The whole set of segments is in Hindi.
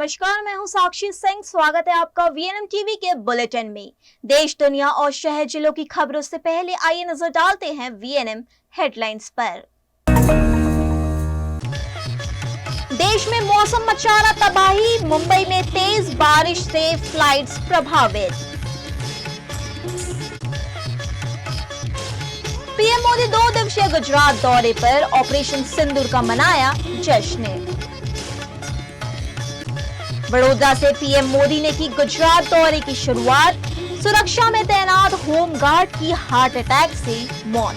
नमस्कार, मैं हूं साक्षी सिंह। स्वागत है आपका वीएनएम टीवी के बुलेटिन में। देश, दुनिया और शहर जिलों की खबरों से पहले आइए नजर डालते हैं वीएनएम हेडलाइंस पर। देश में मौसम मचा रहा तबाही, मुंबई में तेज बारिश से फ्लाइट्स प्रभावित। पीएम मोदी 2 दिवसीय गुजरात दौरे पर, ऑपरेशन सिंदूर का मनाया जश्न। वडोदरा से पीएम मोदी ने की गुजरात दौरे की शुरुआत, सुरक्षा में तैनात होमगार्ड की हार्ट अटैक से मौत।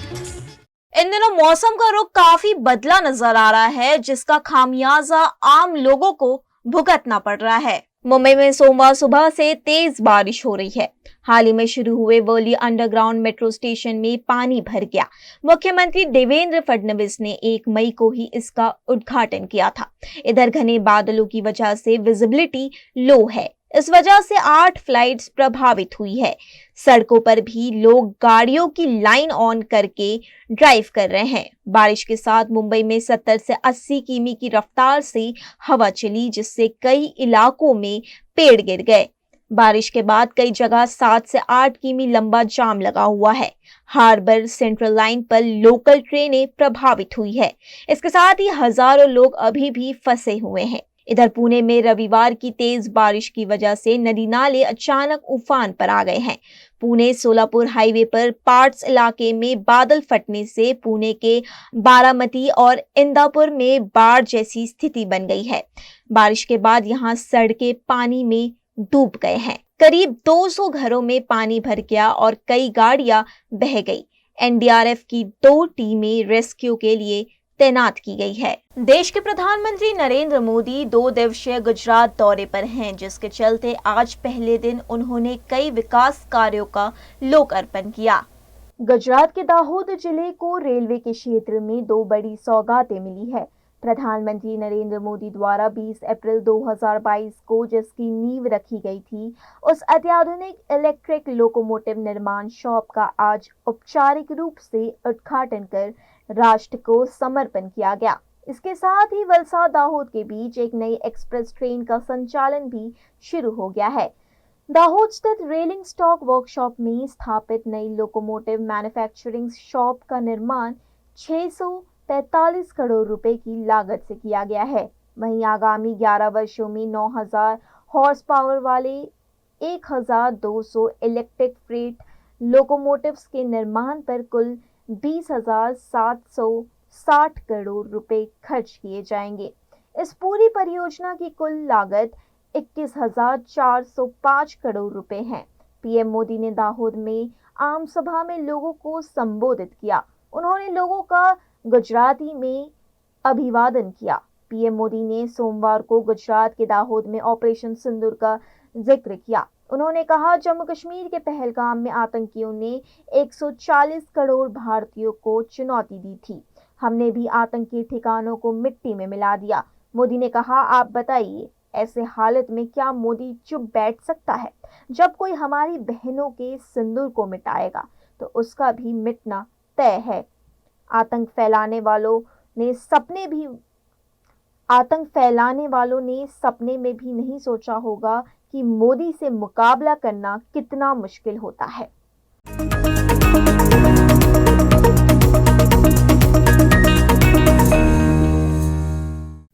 इन दिनों मौसम का रुख काफी बदला नजर आ रहा है, जिसका खामियाजा आम लोगों को भुगतना पड़ रहा है। मुंबई में सोमवार सुबह से तेज बारिश हो रही है। हाल ही में शुरू हुए वर्ली अंडरग्राउंड मेट्रो स्टेशन में पानी भर गया। मुख्यमंत्री देवेंद्र फडणवीस ने 1 मई को ही इसका उद्घाटन किया था। इधर घने बादलों की वजह से विजिबिलिटी लो है। इस वजह से 8 फ्लाइट्स प्रभावित हुई है। सड़कों पर भी लोग गाड़ियों की लाइन ऑन करके ड्राइव कर रहे हैं। बारिश के साथ मुंबई में 70 से 80 किमी की रफ्तार से हवा चली, जिससे कई इलाकों में पेड़ गिर गए। बारिश के बाद कई जगह 7 से 8 किमी लंबा जाम लगा हुआ है। हार्बर सेंट्रल लाइन पर लोकल ट्रेनें प्रभावित हुई है। इसके साथ ही हजारों लोग अभी भी फंसे हुए हैं। इधर पुणे में रविवार की तेज बारिश की वजह से नदी नाले अचानक उफान पर आ गए हैं। पुणे सोलापुर हाईवे पर पार्ट्स इलाके में बादल फटने से पुणे के बारामती और इंदापुर में बाढ़ जैसी स्थिति बन गई है। बारिश के बाद यहां सड़कें पानी में डूब गए हैं। करीब 200 घरों में पानी भर गया और कई गाड़ियां बह गई। एनडीआरएफ की 2 टीमें रेस्क्यू के लिए तैनात की गई है। देश के प्रधानमंत्री नरेंद्र मोदी 2 दिवसीय गुजरात दौरे पर हैं, जिसके चलते आज पहले दिन उन्होंने कई विकास कार्यों का लोकार्पण किया। गुजरात के दाहोद जिले को रेलवे के क्षेत्र में 2 बड़ी सौगातें मिली है। प्रधानमंत्री नरेंद्र मोदी द्वारा 20 अप्रैल 2022 को जिसकी नींव रखी गई थी, उस अत्याधुनिक इलेक्ट्रिक लोकोमोटिव निर्माण शॉप का आज औपचारिक रूप से उद्घाटन कर राष्ट्र को समर्पण किया गया। इसके साथ ही वलसाड दाहोद के बीच एक नई एक्सप्रेस ट्रेन का संचालन भी शुरू हो गया है। दाहोद स्थित रेलिंग स्टॉक वर्कशॉप में स्थापित नई लोकोमोटिव मैन्युफैक्चरिंग शॉप का निर्माण 643 करोड़ रुपए की लागत से किया गया है। वहीं आगामी 11 वर्षों में 9000 हॉर्स पावर वाले 1200 इलेक्ट्रिक फ्रेट लोकोमोटिव्स के निर्माण पर कुल 20,760 करोड़ रुपए खर्च किए जाएंगे। इस पूरी परियोजना की कुल लागत 21,405 करोड़ रुपए है। पीएम मोदी ने दाहोद में आम सभा में लोगों को संबोधित किया। उन्होंने लोगों का गुजराती में अभिवादन किया। पीएम मोदी ने सोमवार को गुजरात के दाहोद में ऑपरेशन सिंदूर का जिक्र किया। उन्होंने कहा, जम्मू कश्मीर के पहलगाम में आतंकियों ने 140 करोड़ भारतीयों को चुनौती दी थी। हमने भी आतंकी ठिकानों को मिट्टी में मिला दिया। मोदी ने कहा, आप बताइए, ऐसे हालत में क्या मोदी चुप बैठ सकता है? जब कोई हमारी बहनों के सिंदूर को मिटाएगा तो उसका भी मिटना तय है। आतंक फैलाने वालों ने सपने में भी नहीं सोचा होगा कि मोदी से मुकाबला करना कितना मुश्किल होता है।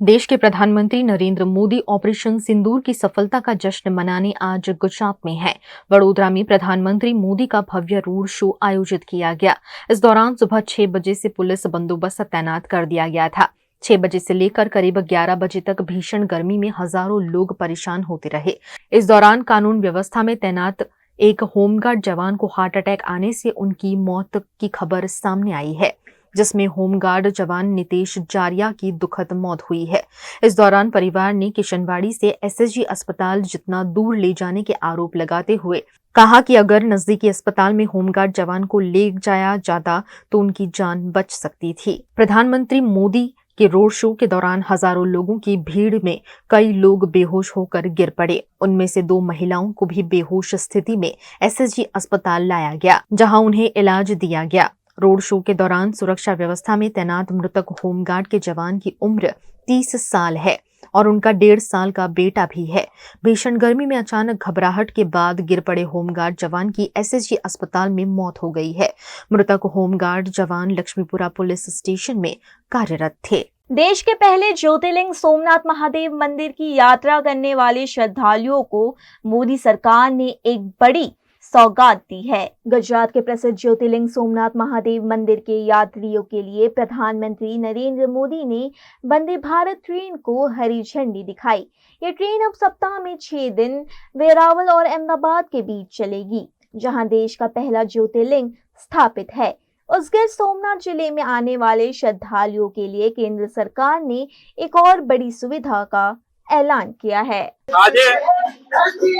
देश के प्रधानमंत्री नरेंद्र मोदी ऑपरेशन सिंदूर की सफलता का जश्न मनाने आज गुजरात में हैं। वडोदरा में प्रधानमंत्री मोदी का भव्य रोड शो आयोजित किया गया। इस दौरान सुबह 6 बजे से पुलिस बंदोबस्त तैनात कर दिया गया था। 6 बजे से लेकर करीब 11 बजे तक भीषण गर्मी में हजारों लोग परेशान होते रहे। इस दौरान कानून व्यवस्था में तैनात एक होमगार्ड जवान को हार्ट अटैक आने से उनकी मौत की खबर सामने आई है, जिसमें होमगार्ड जवान नितेश जारिया की दुखद मौत हुई है। इस दौरान परिवार ने किशनवाड़ी से एसएसजी अस्पताल जितना दूर ले जाने के आरोप लगाते हुए कहा कि अगर नजदीकी अस्पताल में होमगार्ड जवान को ले जाया जाता तो उनकी जान बच सकती थी। प्रधानमंत्री मोदी के रोड शो के दौरान हजारों लोगों की भीड़ में कई लोग बेहोश होकर गिर पड़े। उनमें से 2 महिलाओं को भी बेहोश स्थिति में एसएसजी अस्पताल लाया गया, जहां उन्हें इलाज दिया गया। रोड शो के दौरान सुरक्षा व्यवस्था में तैनात मृतक होमगार्ड के जवान की उम्र 30 साल है। और उनका 1.5 साल का बेटा भी है। भीषण गर्मी में अचानक घबराहट के बाद गिर पड़े होमगार्ड जवान की एसएसजी अस्पताल में मौत हो गई है। मृतक होमगार्ड जवान लक्ष्मीपुरा पुलिस स्टेशन में कार्यरत थे। देश के पहले ज्योतिर्लिंग सोमनाथ महादेव मंदिर की यात्रा करने वाले श्रद्धालुओं को मोदी सरकार ने एक बड़ी सौगात दी है। गुजरात के प्रसिद्ध ज्योतिर्लिंग सोमनाथ महादेव मंदिर के यात्रियों के लिए प्रधानमंत्री नरेंद्र मोदी ने वंदे भारत ट्रेन को हरी झंडी दिखाई। ये ट्रेन अब सप्ताह में 6 दिन वेरावल और अहमदाबाद के बीच चलेगी, जहां देश का पहला ज्योतिर्लिंग स्थापित है। उस गिर सोमनाथ जिले में आने वाले श्रद्धालुओं के लिए केंद्र सरकार ने एक और बड़ी सुविधा का ऐलान किया है। आज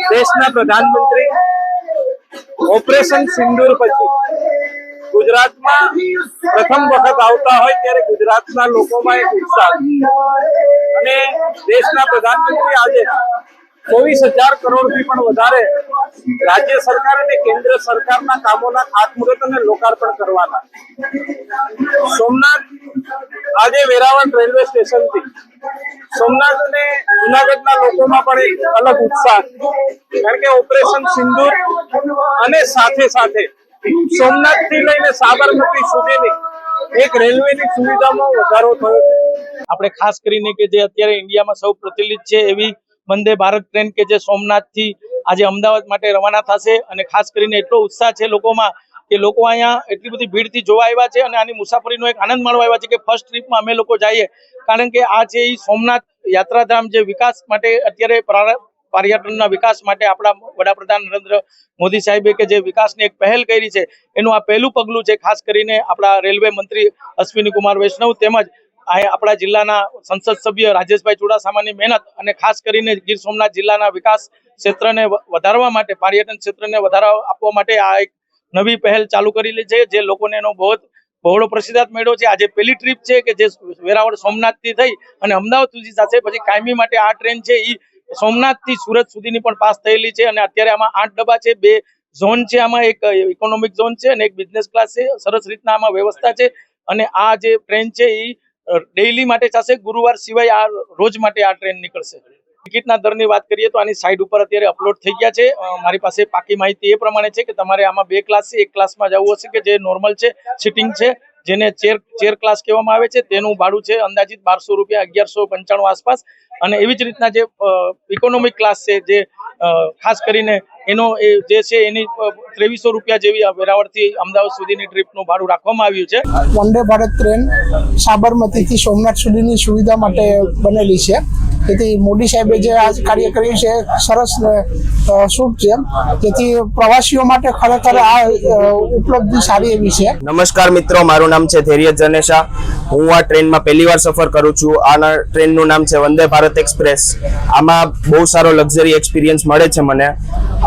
देशना प्रधानमंत्री ऑपरेशन सिंदूर પછી ગુજરાતમાં પ્રથમ વખત આવતા હોય ત્યારે ગુજરાતના લોકોમાં એક ઉત્સાહ અને દેશના પ્રધાનમંત્રી આજે 24,000 કરોડથી પણ વધારે રાજ્ય સરકાર અને કેન્દ્ર સરકારના કામોના ખાતમુહૂર્ત અને લોકાર્પણ કરવાના સોમનાથ આજે વેરાવળ રેલવે સ્ટેશનથી સોમનાથ અને જૂનાગઢના લોકોમાં પણ એક અલગ ઉત્સાહ કારણ કે ઓપરેશન સિંદૂર અને સાથે સાથે સોમનાથથી લઈને સાબરમતી સુધીની એક રેલવેની સુવિધામાં વધારો થયો છે। આપણે ખાસ કરીને કે જે અત્યારે ઇન્ડિયામાં સૌ પ્રચલિત છે એવી વંદે ભારત ટ્રેન કે જે સોમનાથથી આજે અમદાવાદ માટે રવાના થશે અને ખાસ કરીને એટલો ઉત્સાહ છે લોકોમાં કે લોકો અહીંયા એટલી બધી ભીડથી જોવા આવ્યા છે અને આની મુસાફરીનો એક આનંદ માણવા આવ્યા છે કે ફર્સ્ટ ટ્રીપમાં અમે લોકો જઈએ કારણ કે આ છે એ સોમનાથ યાત્રાધામ જે વિકાસ માટે અત્યારે પર્યટનના વિકાસ માટે આપણા વડાપ્રધાન નરેન્દ્ર મોદી સાહેબે કે જે વિકાસની એક પહેલ કરી છે એનું આ પહેલું પગલું છે। ખાસ કરીને આપણા રેલવે મંત્રી અશ્વિની કુમાર વૈષ્ણવ તેમજ આપણા જિલ્લાના સંસદ સભ્ય રાજેશભાઈ ચુડાસમાની મહેનત અને ખાસ કરીને ગીર સોમનાથ જિલ્લાના વિકાસ ક્ષેત્રને વધારવા માટે પર્યટન ક્ષેત્રને વધારો આપવા માટે આ એક નવી પહેલ ચાલુ કરેલી છે જે લોકોને એનો બહોળો પ્રતિસાદ મળ્યો છે। આજે પહેલી ટ્રીપ છે કે જે વેરાવળ સોમનાથથી થઈ અને અમદાવાદ સુધી જશે પછી કાયમી માટે આ ટ્રેન છે એ સોમનાથથી સુરત સુધીની પણ પાસ થયેલી છે અને અત્યારે આમાં 8 ડબ્બા છે, 2 ઝોન છે, આમાં એક ઇકોનોમિક ઝોન છે અને એક બિઝનેસ ક્લાસ છે। સરસ રીતના આમાં વ્યવસ્થા છે અને આ જે ટ્રેન છે એ ડેઈલી માટે જશે, ગુરુવાર સિવાય આ રોજ માટે આ ટ્રેન નીકળશે। ટિકિટના દરની વાત કરીએ તો આની સાઇડ ઉપર અત્યારે અપલોડ થઈ ગયા છે। મારી પાસે પાકી માહિતી એ પ્રમાણે છે કે તમારે આમાં 2 ક્લાસ છે, એક ક્લાસમાં જવું હશે કે જે નોર્મલ છે, સિટિંગ છે, જેને ચેર ક્લાસ કહેવામાં આવે છે, તેનું ભાડું છે અંદાજિત 1200 રૂપિયા, 1195 આસપાસ અને એવી જ રીતના જે ઇકોનોમિક ક્લાસ છે જે ખાસ કરીને એનો જે છે એની 2300 રૂપિયા જેવી વેરાવળથી અમદાવાદ સુધીની ટ્રીપનું ભાડું રાખવામાં આવ્યું છે। વંદે ભારત ટ્રેન સાબરમતીથી સોમનાથ સુધીની સુવિધા માટે બનેલી છે। તેથી મોદી સાહેબે જે આ કાર્ય કર્યું છે સરસ શુભ છે, તેથી પ્રવાસીઓ માટે ખરેખર આ ઉપલબ્ધિ સારી એવી છે। નમસ્કાર મિત્રો, મારું નામ છે ધૈર્ય જનેશા। હું આ ટ્રેનમાં પહેલી વાર સફર કરું છું। આ ટ્રેનનું નામ છે વંદે ભારત એક્સપ્રેસ। આમાં બહુ સારો લક્ઝરી એક્સપિરિયન્સ મળે છે મને।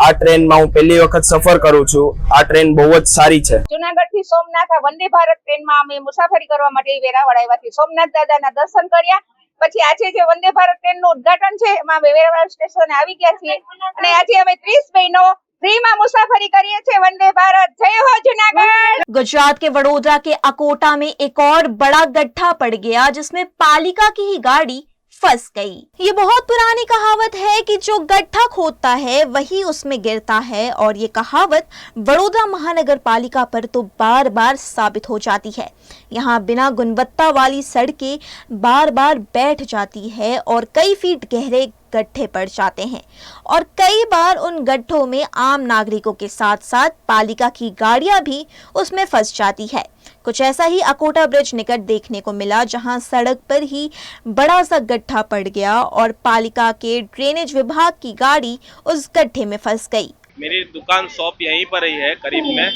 આ ટ્રેનમાં હું પહેલી વખત સફર કરું છું। આ ટ્રેન બહુ જ સારી છે। જૂનાગઢથી સોમનાથ આ વંદે ભારત ટ્રેનમાં અમે મુસાફરી કરવા માટે વેરાવળ આવ્યા છીએ। સોમનાથ દાદાના દર્શન કર્યા પછી આજે જે વંદે ભારત ટ્રેનનું ઉદ્ઘાટન છે એમાં અમે વેરાવળ સ્ટેશને આવી ગયા છીએ અને આજે અમે 30 બહેનો फ्री में मुसाफरी करिए थे। वंदे भारत, जय हो जूनागढ़। गुजरात के वडोदरा के अकोटा में एक और बड़ा गड्ढा पड़ गया जिसमें पालिका की ही गाड़ी फंस गई। ये बहुत पुरानी कहावत है कि जो गड्ढा खोदता है वही उसमें गिरता है और ये कहावत वडोदरा महानगर पालिका पर तो बार बार साबित हो जाती है। यहाँ बिना गुणवत्ता वाली सड़कें बार बार बैठ जाती है और कई फीट गहरे गड्ढे पड़ जाते हैं और कई बार उन गड्ढों में आम नागरिकों के साथ साथ पालिका की गाड़ियां भी उसमें फंस जाती है। कुछ ऐसा ही अकोटा ब्रिज निकट देखने को मिला, जहां सड़क पर ही बड़ा सा गड्ढा पड़ गया और पालिका के ड्रेनेज विभाग की गाड़ी उस गड्ढे में फंस गई। मेरी दुकान शॉप यहीं पर ही है करीब में,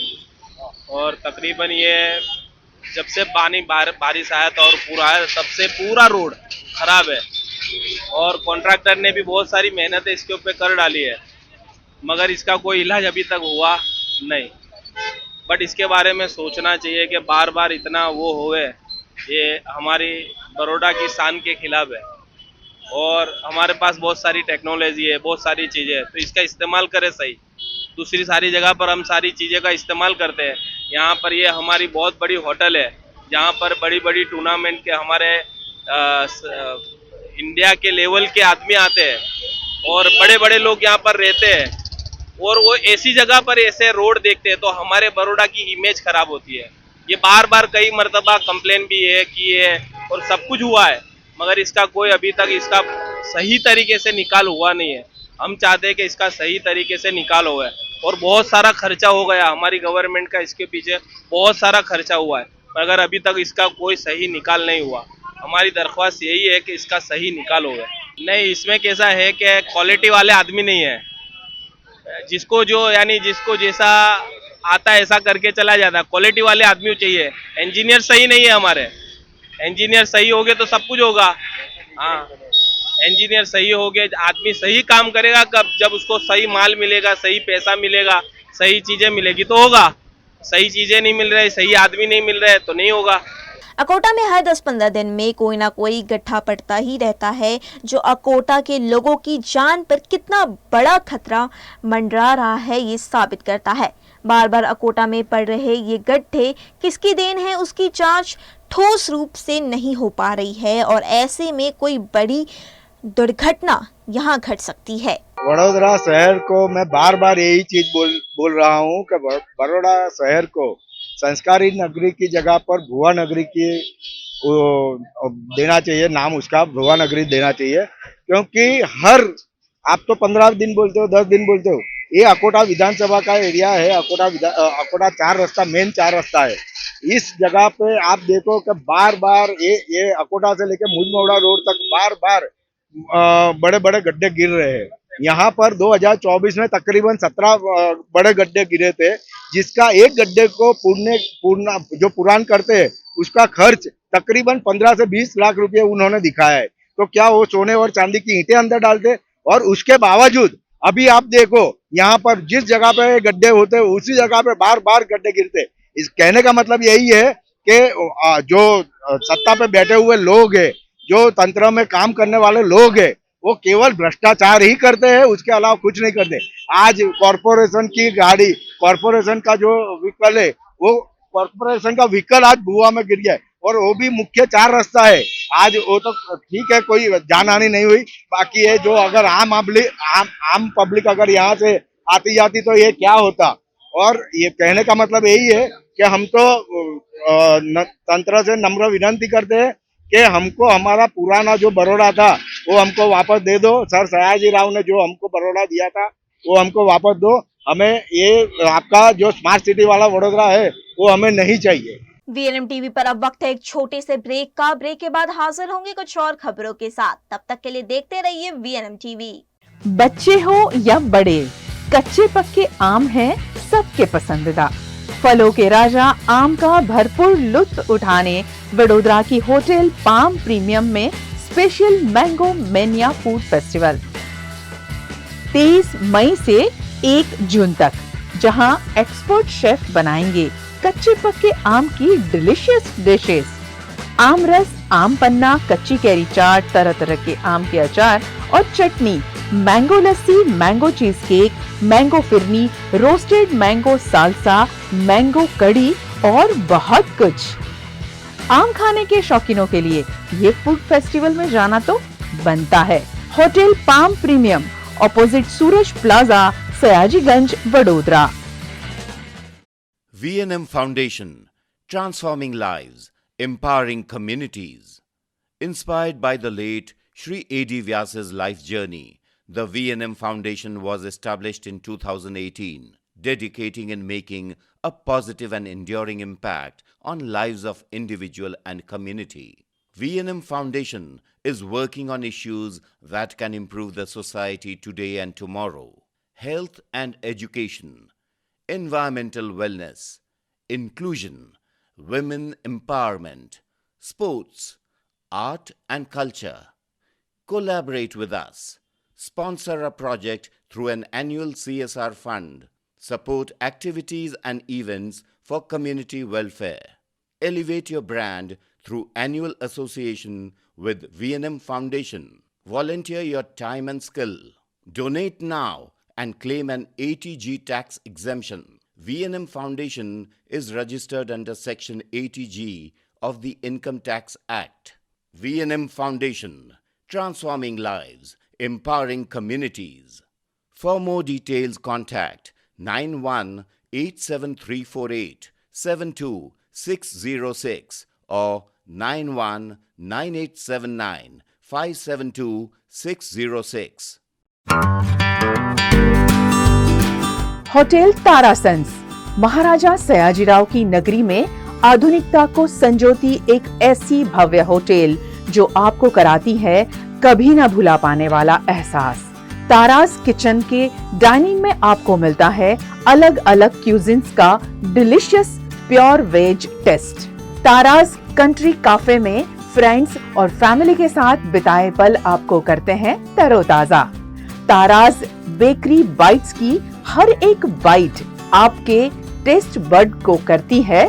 और तकरीबन ये जब से पानी बारिश आया था और पूरा है तब से पूरा रोड खराब है और कॉन्ट्रैक्टर ने भी बहुत सारी मेहनत इसके ऊपर कर डाली है, मगर इसका कोई इलाज अभी तक हुआ नहीं। बट इसके बारे में सोचना चाहिए कि बार बार इतना वो होवे, ये हमारी बड़ौदा की शान के खिलाफ है और हमारे पास बहुत सारी टेक्नोलॉजी है, बहुत सारी चीज़ें है, तो इसका इस्तेमाल करें सही। दूसरी सारी जगह पर हम सारी चीज़ें का इस्तेमाल करते हैं, यहाँ पर ये हमारी बहुत बड़ी होटल है जहाँ पर बड़ी बड़ी टूर्नामेंट के हमारे इंडिया के लेवल के आदमी आते हैं और बड़े बड़े लोग यहाँ पर रहते हैं और वो ऐसी जगह पर ऐसे रोड देखते हैं तो हमारे बड़ौदा की इमेज खराब होती है। ये बार बार कई मर्तबा कंप्लेन भी है की है और सब कुछ हुआ है, मगर इसका कोई अभी तक इसका सही तरीके से निकाल हुआ नहीं है। हम चाहते हैं कि इसका सही तरीके से निकाल हो गया और बहुत सारा खर्चा हो गया हमारी गवर्नमेंट का, इसके पीछे बहुत सारा खर्चा हुआ है, मगर अभी तक इसका कोई सही निकाल नहीं हुआ। हमारी दरख्वास्त यही है कि इसका सही निकाल हो गया। नहीं, इसमें कैसा है कि क्वालिटी वाले आदमी नहीं है, जिसको जो यानी जिसको जैसा आता है ऐसा करके चला जाता है। क्वालिटी वाले आदमी चाहिए। इंजीनियर सही नहीं है हमारे, इंजीनियर सही हो गए तो सब कुछ होगा। हाँ, इंजीनियर सही हो गए, आदमी सही काम करेगा कब, जब उसको सही माल मिलेगा, सही पैसा मिलेगा, सही चीजें मिलेगी तो होगा। सही चीजें नहीं मिल रही, सही आदमी नहीं मिल रहे तो नहीं होगा। अकोटा में हर 10-15 दिन में कोई ना कोई गड्ढा पड़ता ही रहता है, जो अकोटा के लोगों की जान पर कितना बड़ा खतरा मंडरा रहा है ये साबित करता है। बार बार अकोटा में पड़ रहे ये गड्ढे किसकी देन है, उसकी जांच ठोस रूप से नहीं हो पा रही है और ऐसे में कोई बड़ी दुर्घटना यहाँ घट सकती है। वडोदरा शहर को मैं बार बार यही चीज बोल रहा हूँ कि बड़ौदा शहर को संस्कारी नगरी की जगह पर भुआ नगरी की देना चाहिए, नाम उसका भुआ नगरी देना चाहिए। क्योंकि हर आप तो 15 दिन बोलते हो, 10 दिन बोलते हो, ये अकोटा विधानसभा का एरिया है। अकोटा 4 रास्ता, मेन 4 रास्ता है। इस जगह पे आप देखो कि बार बार ये अकोटा से लेके मुजमौड़ा रोड तक बार बार बड़े बड़े गड्ढे गिर रहे हैं। यहाँ पर 2024 में तकरीबन 17 बड़े गड्ढे गिरे थे, जिसका एक गड्ढे को जो पुरान करते हैं उसका खर्च तकरीबन 15 से 20 लाख रुपए उन्होंने दिखाया है। तो क्या वो सोने और चांदी की ईंटें अंदर डालते? और उसके बावजूद अभी आप देखो यहाँ पर जिस जगह पे गड्ढे होते हैं उसी जगह पे बार बार गड्ढे गिरते। इस कहने का मतलब यही है कि जो सत्ता पे बैठे हुए लोग हैं, जो तंत्र में काम करने वाले लोग हैं, वो केवल भ्रष्टाचार ही करते हैं, उसके अलावा कुछ नहीं करते। आज कॉर्पोरेशन की गाड़ी, कॉर्पोरेशन का जो व्हीकल है, वो कॉर्पोरेशन का व्हीकल आज भुआ में गिर गया है और वो भी मुख्य 4 रास्ता है। आज वो तो ठीक है, कोई जानहानि नहीं हुई, बाकी है जो अगर आम पब्लिक अगर यहाँ से आती जाती तो ये क्या होता। और ये कहने का मतलब यही है कि हम तो तंत्र से नम्र विनती करते हैं कि हमको हमारा पुराना जो बड़ौदा था वो हमको वापस दे दो। सर सयाजी राव ने जो हमको बड़ौदा दिया था वो हमको वापस दो। हमें ये आपका जो स्मार्ट सिटी वाला वडोदरा है वो हमें नहीं चाहिए। वीएनएम टीवी पर अब वक्त है एक छोटे से ब्रेक का। ब्रेक के बाद हाजिर होंगे कुछ और खबरों के साथ। तब तक के लिए देखते रहिए वीएनएम टीवी। बच्चे हो या बड़े, कच्चे पक्के आम हैं सबके पसंदीदा। फलों के राजा आम का भरपूर लुत्फ उठाने वडोदरा की होटल पाम प्रीमियम में special mango mania food festival 23 मई से 1 जून तक, जहां एक्सपर्ट शेफ बनाएंगे कच्चे पक्के आम की डिलीशियस डिशेस। आम रस, आम पन्ना, कच्ची कैरी चाट, तरह तरह के आम के अचार और चटनी, mango lassi, mango cheesecake, mango phirni, roasted mango salsa, mango kadhi और बहुत कुछ। आम खाने के शौकीनों के लिए ये फूड फेस्टिवल में जाना तो बनता है। Hotel palm premium, opposite Suraj plaza, Sayajiganj, Vadodara. V&M Foundation, transforming lives, empowering communities. Inspired by the late Shri A.D. Vyas's life journey, the V&M Foundation was established in 2018, dedicating and making a positive and enduring impact on lives of individual and community. V&M Foundation is working on issues that can improve the society today and tomorrow: health and education, environmental wellness, inclusion, women empowerment, sports, art and culture. Collaborate with us. Sponsor a project through an annual CSR fund. Support activities and events for community welfare. Elevate your brand through annual association with V&M Foundation. Volunteer your time and skill. Donate now and claim an ATG tax exemption. V&M Foundation is registered under Section 80G of the Income Tax Act. V&M Foundation, transforming lives, empowering communities. For more details, contact 918734872606 or 919879572606. Hotel तारासंस महाराजा सयाजीराव की नगरी में आधुनिकता को संजोती एक ऐसी भव्य होटल जो आपको कराती है कभी ना भुला पाने वाला एहसास। तारास किचन के डाइनिंग में आपको मिलता है अलग अलग क्यूजिन्स का delicious pure veg taste. Taras country cafe में फ्रेंड्स और फैमिली के साथ बिताए पल आपको करते हैं तरोताजा। तारास बेकरी बाइट्स की हर एक बाइट आपके टेस्ट बड को करती है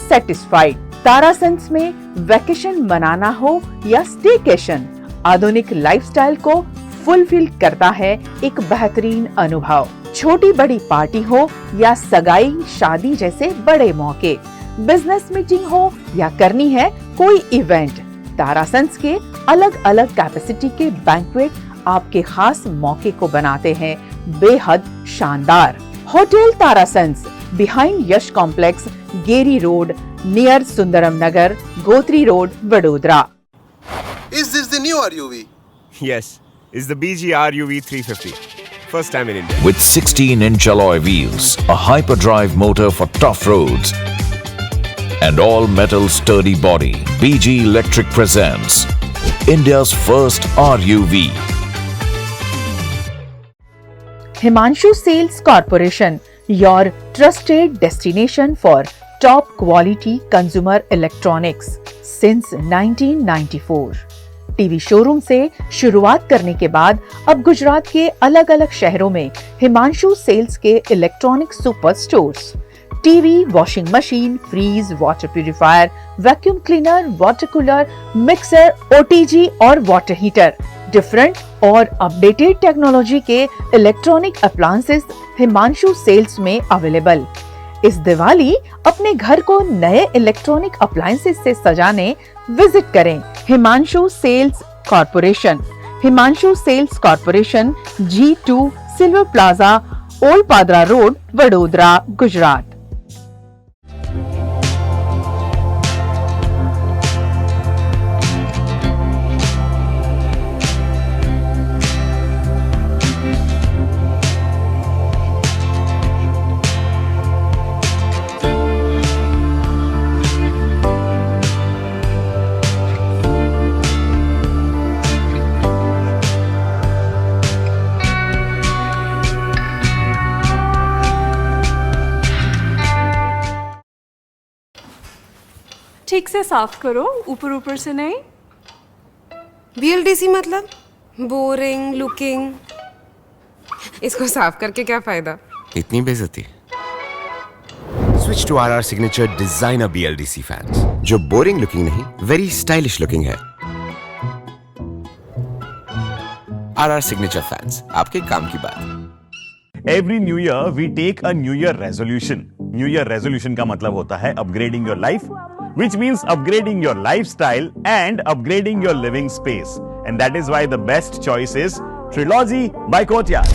सेटिस्फाइड। तारासंस में वैकेशन मनाना हो या स्टेकेशन, आधुनिक लाइफस्टाइल को फुलफिल करता है एक बेहतरीन अनुभव। छोटी बड़ी पार्टी हो या सगाई शादी जैसे बड़े मौके, बिजनेस मीटिंग हो या करनी है कोई इवेंट, तारासंस के अलग अलग कैपेसिटी के बैंक्वेट आपके खास मौके को बनाते हैं बेहद शानदार। Hotel Tarasons behind Yash complex, Geri road, near Sundaram Nagar, Gotri road, Vadodara. Is this the new RUV? Yes, it's the BG RUV 350. First time in India. With 16-inch alloy wheels, a hyperdrive motor for tough roads, and all-metal sturdy body, BG Electric presents India's first RUV. Himanshu Sales Corporation, your trusted destination for top quality consumer electronics since 1994. TV showroom से शुरुआत करने के बाद अब गुजरात के अलग अलग शहरों में हिमांशु सेल्स के electronic super stores, TV, washing machine, fridge, water purifier, vacuum cleaner, water cooler, mixer, OTG और वाटर हीटर, डिफरेंट और अपडेटेड टेक्नोलॉजी के इलेक्ट्रॉनिक अप्लायंसेस हिमांशु सेल्स में अवेलेबल। इस दिवाली अपने घर को नए इलेक्ट्रॉनिक अप्लायंसेस से सजाने विजिट करें Himanshu sales corporation. Himanshu sales corporation, G2 silver plaza, old Padra road, Vadodara, Gujarat. ठीक से साफ करो, ऊपर ऊपर से नहीं। BLDC मतलब बोरिंग लुकिंग, इसको साफ करके क्या फायदा? इतनी बेइज्जती। Switch to RR Signature Designer BLDC fans, जो बोरिंग लुकिंग नहीं, वेरी स्टाइलिश लुकिंग है। RR Signature fans, आपके काम की बात। Every new year we take a New Year resolution. New Year resolution का मतलब होता है upgrading your life, which means upgrading your lifestyle and upgrading your living space. And that is why the best choice is Trilogy by Courtyard.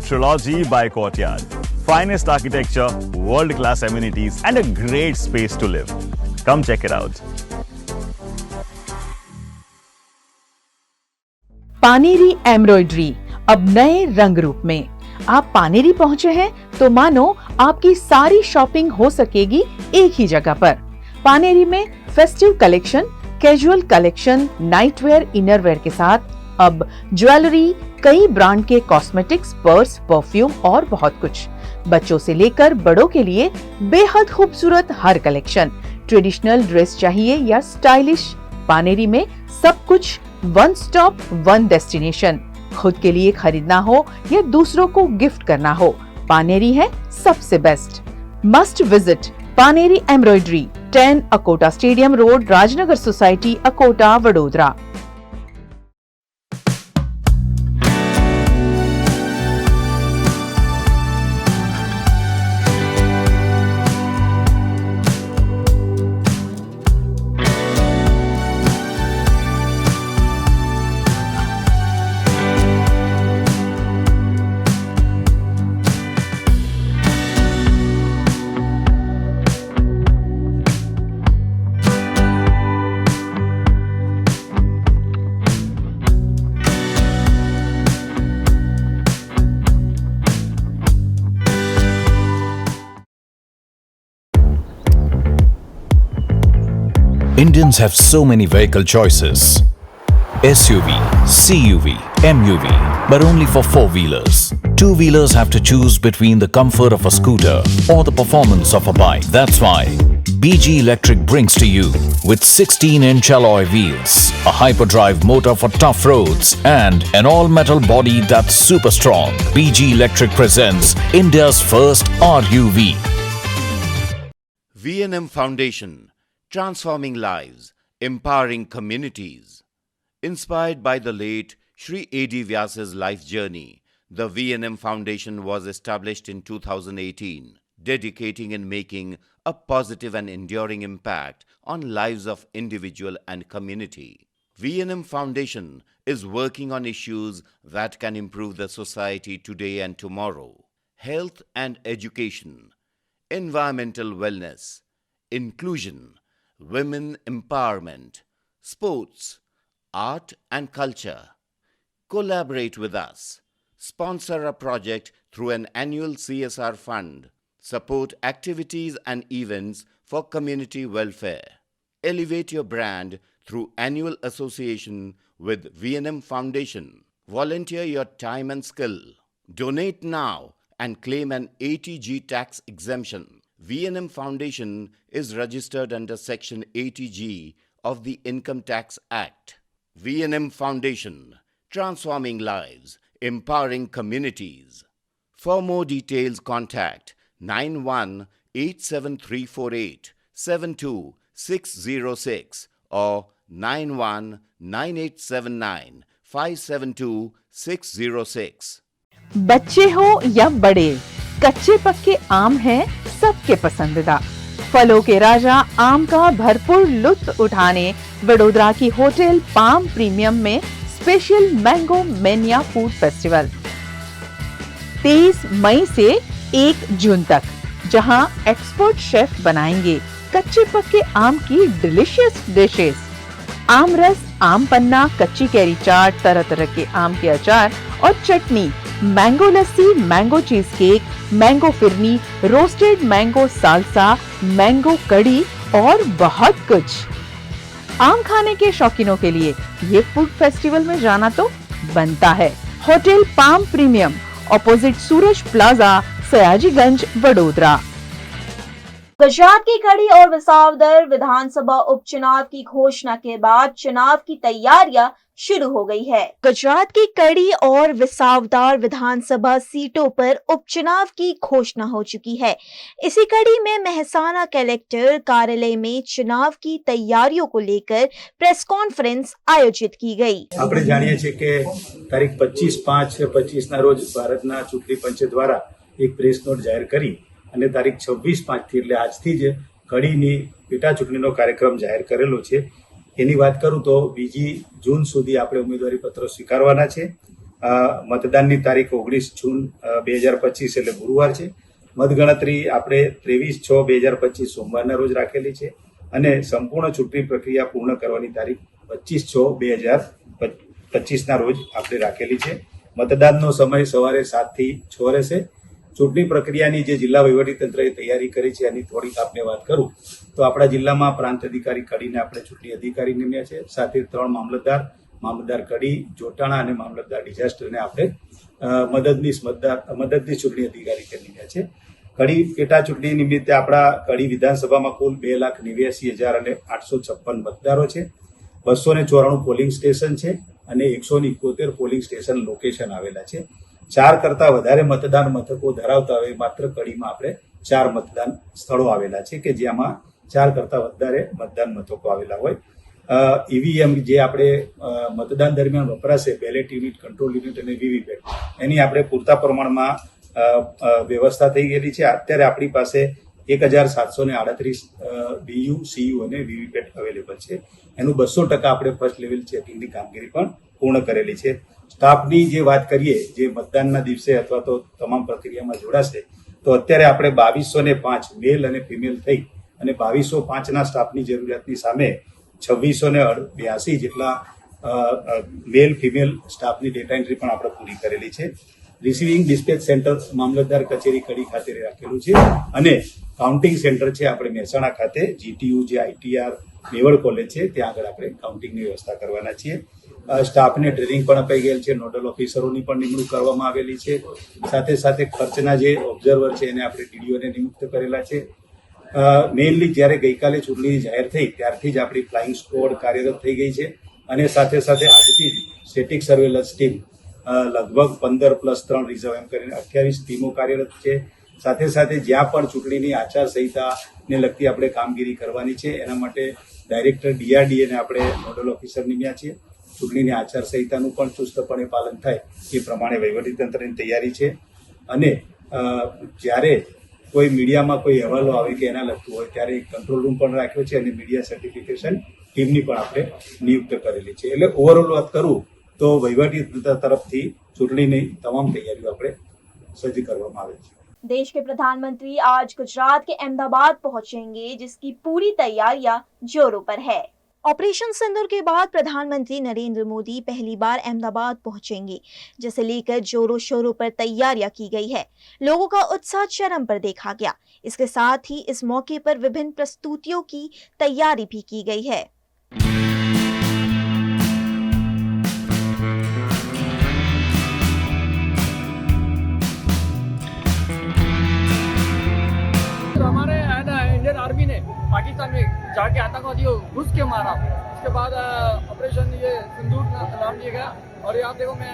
Trilogy by Courtyard. Finest architecture, world-class amenities, and a great space to live. Come check it out. Paneri embroidery अब नए रंग रूप में। आप पानेरी पहुंचे हैं तो मानो आपकी सारी शॉपिंग हो सकेगी एक ही जगह पर। पानेरी में festive collection, casual collection, nightwear, innerwear के साथ अब ज्वेलरी, कई ब्रांड के कॉस्मेटिक्स, पर्स, परफ्यूम और बहुत कुछ। बच्चों से लेकर बड़ों के लिए बेहद खूबसूरत हर कलेक्शन। ट्रेडिशनल ड्रेस चाहिए या स्टाइलिश, पानेरी में सब कुछ वन स्टॉप वन डेस्टिनेशन। खुद के लिए खरीदना हो या दूसरों को गिफ्ट करना हो, पानेरी है सबसे best. Must visit Paneri embroidery. 10 Akota stadium road, Rajnagar society, Akota, Vadodara. Indians have so many vehicle choices: SUV, CUV, MUV, but only for four-wheelers. Two-wheelers have to choose between the comfort of a scooter or the performance of a bike. That's why BG Electric brings to you with 16-inch alloy wheels, a hyperdrive motor for tough roads, and an all-metal body that's super strong. BG Electric presents India's first RUV. V&M Foundation, transforming lives, empowering communities. Inspired by the late Shri A.D. Vyas's life journey, the V&M Foundation was established in 2018, dedicating and making a positive and enduring impact on lives of individual and community. V&M Foundation is working on issues that can improve the society today and tomorrow: health and education, environmental wellness, inclusion, women empowerment, sports, art and culture. Collaborate with us. Sponsor a project through an annual CSR fund. Support activities and events for community welfare. Elevate your brand through annual association with V&M Foundation. Volunteer your time and skill. Donate now and claim an 80G tax exemption. V&M Foundation is registered under Section 80G of the Income Tax Act. V&M Foundation, transforming lives, empowering communities. For more details, contact 918734872606 or 919879572606. बच्चे हो या बड़े, कच्चे पक्के आम हैं सबके पसंदीदा। फलों के राजा आम का भरपूर लुत्फ उठाने वडोदरा की होटल पाम प्रीमियम में special mango mania food festival 23 मई से 1 जून तक, जहां एक्सपर्ट शेफ बनाएंगे कच्चे पक्के आम की डिलीशियस डिशेस। आम रस, आम पन्ना, कच्ची कैरी चाट, तरह तरह के आम के अचार और चटनी, mango lassi, mango cheesecake, mango phirni, roasted mango salsa, mango kadhi और बहुत कुछ। आम खाने के शौकीनों के लिए ये फूड फेस्टिवल में जाना तो बनता है। Hotel palm premium, opposite Suraj plaza, Sayajiganj, Vadodara. Gujarat की कड़ी और विसावदर विधानसभा उपचुनाव की घोषणा के बाद चुनाव की तैयारियां शुरू हो गई है। गुजरात की कड़ी और विसावदर विधानसभा सीटों पर उपचुनाव की घोषणा हो चुकी है। इसी कड़ी में मेहसाना कलेक्टर कार्यालय में चुनाव की तैयारियों को लेकर प्रेस कॉन्फ्रेंस आयोजित की गई। આપણે જાણીએ છીએ કે તારીખ 25/5/25 ના રોજ ભારતના ચૂંટણી પંચ દ્વારા એક પ્રેસ નોટ જાહેર કરી અને તારીખ 26/5 થી એટલે આજથી જ કડીની પેટા ચૂંટણીનો કાર્યક્રમ જાહેર કરેલો છે। એની વાત કરું તો 2 જૂન સુધી આપણે ઉમેદવારી પત્રો સ્વીકારવાના છે। મતદાનની તારીખ 19 જૂન 2025 એટલે ગુરુવાર છે। મતગણતરી આપણે 23/6/2025 સોમવારના રોજ રાખેલી છે અને સંપૂર્ણ ચૂંટણી પ્રક્રિયા પૂર્ણ કરવાની તારીખ 25/6/2025 ના રોજ આપણે રાખેલી છે। મતદાનનો સમય સવારે 7 થી 6 રહેશે। ચૂંટણી પ્રક્રિયાની જે જિલ્લા વહીવટીતંત્રએ તૈયારી કરી છે એની થોડીક આપને વાત કરું તો આપણા જિલ્લામાં પ્રાંત અધિકારી કડીને આપણે ચૂંટણી અધિકારી નિમ્યા છે, સાથે 3 મામલતદાર કડી, જોટાણા અને મામલતદાર ડિઝાસ્ટરને આપણે મદદનીશ ચૂંટણી અધિકારી નિમ્યા છે। કડી પેટા ચૂંટણી નિમિત્તે આપણા કડી વિધાનસભામાં કુલ 2,89,856 મતદારો છે, 294 પોલિંગ સ્ટેશન છે અને 171 પોલિંગ સ્ટેશન લોકેશન આવેલા છે। 4 કરતા વધારે મતદાન મથકો ધરાવતા હોય માત્ર કડીમાં આપણે 4 મતદાન સ્થળો આવેલા છે કે જેમાં 4 કરતાં વધારે મતદાન મથકો આવેલા હોય. ઈવીએમ જે આપણે મતદાન દરમિયાન વપરાશે, બેલેટ યુનિટ, કંટ્રોલ યુનિટ અને વીવીપેટ, એની આપણે પૂરતા પ્રમાણમાં વ્યવસ્થા થઈ ગયેલી છે. અત્યારે આપણી પાસે 1738 બીયુ, સીયુ અને વીવીપેટ અવેલેબલ છે. એનું 200% આપણે ફર્સ્ટ લેવલ ચેકિંગની કામગીરી પણ પૂર્ણ કરેલી છે. સ્ટાફની જે વાત કરીએ, જે મતદાનના દિવસે અથવા તો તમામ પ્રક્રિયામાં જોડાશે, તો અત્યારે આપણે 2205 મેલ અને ફિમેલ થઈ અને 2205ના સ્ટાફની જરૂરિયાતની સામે 2682 જેટલા મેલ ફિમેલ સ્ટાફની ડેટા એન્ટ્રી પણ આપણે પૂરી કરેલી છે. રિસીવિંગ ડિસ્પેચ સેન્ટર મામલતદાર કચેરી કડી ખાતે રાખેલું છે અને કાઉન્ટિંગ સેન્ટર છે આપણે મહેસાણા ખાતે, જીટીયુ જે આઈટીઆર મેવડ કોલેજ છે ત્યાં આગળ આપણે કાઉન્ટિંગની વ્યવસ્થા કરવાના છીએ. સ્ટાફને ટ્રેનિંગ પણ અપાઈ ગયેલ છે, નોડલ ઓફિસરોની પણ નિમણૂક કરવામાં આવેલી છે. સાથે સાથે ખર્ચના જે ઓબ્ઝર્વર છે એને આપણે ડીડીઓને નિયુક્ત કરેલા છે. મેઇનલી જ્યારે ગઈકાલે ચૂંટણી જાહેર થઈ ત્યારથી જ આપણી ફ્લાઇંગ સ્ક્વોડ કાર્યરત થઈ ગઈ છે અને સાથે સાથે આજથી જ સ્ટેટિક સર્વેલન્સ ટીમ લગભગ 15+3 રિઝર્વ એમ કરીને 28 ટીમો કાર્યરત છે. સાથે સાથે જ્યાં પણ ચૂંટણીની આચારસંહિતાને લગતી આપણે કામગીરી કરવાની છે એના માટે ડાયરેક્ટર ડીઆરડીએને આપણે નોડલ ઓફિસર નિમ્યા છીએ. ચૂંટણીની આચારસંહિતાનું પણ ચુસ્તપણે પાલન થાય એ પ્રમાણે વહીવટીતંત્રની તૈયારી છે. અને જ્યારે કોઈ મીડિયામાં કોઈ અહેવાલો આવે કે એના લગતું હોય ત્યારે એક કંટ્રોલ રૂમ પણ રાખ્યો છે અને મીડિયા સર્ટિફિકેશન ટીમની પણ આપણે નિયુક્ત કરેલી છે. એટલે ઓવરઓલ વાત કરું તો વહીવટીતંત્ર તરફથી ચૂંટણીની તમામ તૈયારીઓ આપણે સજ્જ કરવામાં આવે છે. देश के प्रधानमंत्री आज गुजरात के अहमदाबाद पहुंचेंगे, जिसकी पूरी तैयारियां जोरों पर है. ऑपरेशन सिंदूर के बाद प्रधानमंत्री नरेंद्र मोदी पहली बार अहमदाबाद पहुंचेंगे, जिसे लेकर जोरों शोरों पर तैयारियां की गई है. लोगों का उत्साह चरम पर देखा गया. इसके साथ ही इस मौके पर विभिन्न प्रस्तुतियों की तैयारी भी की गई है. हमारे है ना इंडियन आर्मी ने पाकिस्तान में जाके आतंकवादियों घुस के मारा. उसके बाद ऑपरेशन ये सिंदूर नाम दिया गया. और यहाँ देखो मैं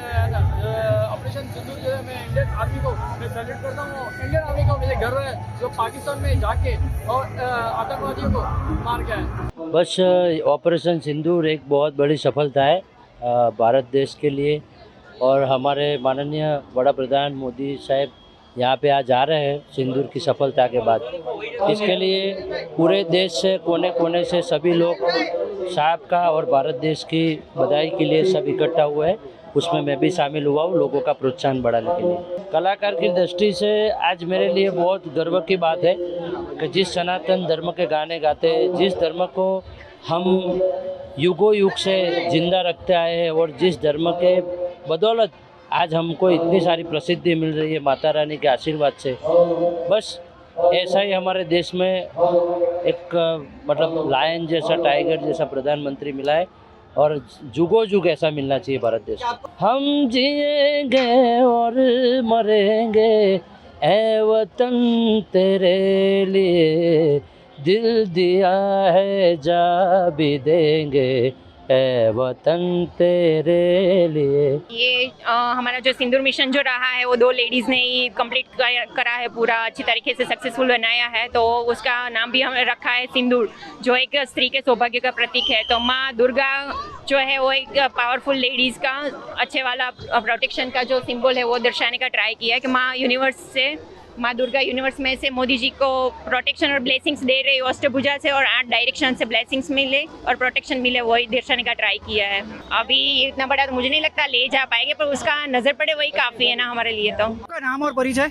ऑपरेशन सिंदूर जो है मैं इंडियन आर्मी को मैं सैल्यूट करता हूँ. इंडियन आर्मी को मुझे गर्व है जो पाकिस्तान में जाके और आतंकवादियों को मार गया है. बस ऑपरेशन सिंदूर एक बहुत बड़ी सफलता है भारत देश के लिए. और हमारे माननीय बड़ा प्रधान मोदी साहब यहाँ पे आज आ रहे हैं सिंदूर की सफलता के बाद. इसके लिए पूरे देश से कोने कोने से सभी लोग साहब का और भारत देश की बधाई के लिए सब इकट्ठा हुए हैं. उसमें मैं भी शामिल हुआ हूँ लोगों का प्रोत्साहन बढ़ाने के लिए. कलाकार की दृष्टि से आज मेरे लिए बहुत गर्व की बात है कि जिस सनातन धर्म के गाने गाते हैं, जिस धर्म को हम युगों युग से जिंदा रखते आए हैं और जिस धर्म के बदौलत आज हमको इतनी सारी प्रसिद्धि मिल रही है माता रानी के आशीर्वाद से. बस ऐसा ही हमारे देश में एक मतलब लायन जैसा, टाइगर जैसा प्रधानमंत्री मिला है और जुगों जुग ऐसा मिलना चाहिए भारत देश को. हम जिएंगे और मरेंगे ए वतन तेरे लिए, दिल दिया है जा भी देंगे ए वतन तेरे लिए. ये हमारा जो सिंदूर मिशन जो रहा है वो 2 लेडीज़ ने ही कंप्लीट करा है, पूरा अच्छी तरीके से सक्सेसफुल बनाया है. तो उसका नाम भी हमने रखा है सिंदूर, जो एक स्त्री के सौभाग्य का प्रतीक है. तो माँ दुर्गा जो है वो एक पावरफुल लेडीज़ का अच्छे वाला प्रोटेक्शन का जो सिंबल है वो दर्शाने का ट्राई किया है कि माँ यूनिवर्स से, माँ दुर्गा यूनिवर्स में से मोदी जी को प्रोटेक्शन और ब्लेसिंग्स दे रही है अष्टभुजा से, और 8 डायरेक्शन से ब्लेसिंग्स मिले और प्रोटेक्शन मिले, वही दर्शाने का ट्राई किया है. अभी इतना बड़ा तो मुझे नहीं लगता ले जा पाएंगे, पर उसका नजर पड़े वही काफ़ी है ना हमारे लिए. तो नाम और परिचय?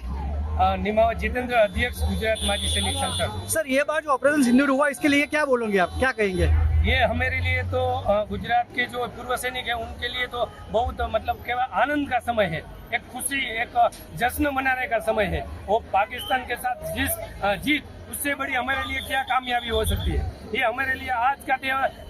निमावा जितेंद्र, अध्यक्ष गुजरात माजी सैनिक संसद. सर ये बार जो ऑपरेशन सिंदूर हुआ इसके लिए क्या बोलोगे आप, क्या कहेंगे? ये हमारे लिए तो गुजरात के जो पूर्व सैनिक हैं उनके लिए तो बहुत मतलब क्या आनंद का समय है, एक खुशी, एक जश्न मनाने का समय है. वो पाकिस्तान के साथ जीत उससे बड़ी हमारे लिए क्या कामयाबी हो सकती है. ये हमारे लिए आज का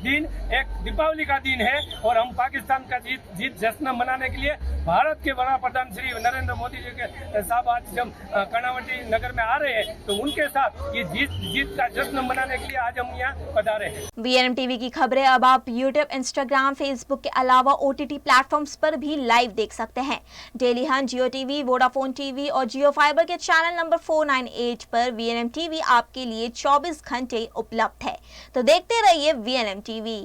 दिन एक दीपावली का दिन है और हम पाकिस्तान का जीत जश्न मनाने के लिए भारत के बड़ा प्रधान श्री नरेंद्र मोदी जी के साहब आज जब कर्णावती नगर में आ रहे हैं तो उनके साथ ये जीत का जश्न मनाने के लिए आज हम यहाँ पधारे हैं. VNM टीवी की खबरें अब आप यूट्यूब, इंस्टाग्राम, फेसबुक के अलावा OTT प्लेटफॉर्म्स पर भी लाइव देख सकते हैं. डेली हंट, जियो टीवी, वोडाफोन टीवी और जियो फाइबर के चैनल नंबर 498 पर VNM टीवी आपके लिए 24 घंटे उपलब्ध है। तो देखते रहिए VNM TV।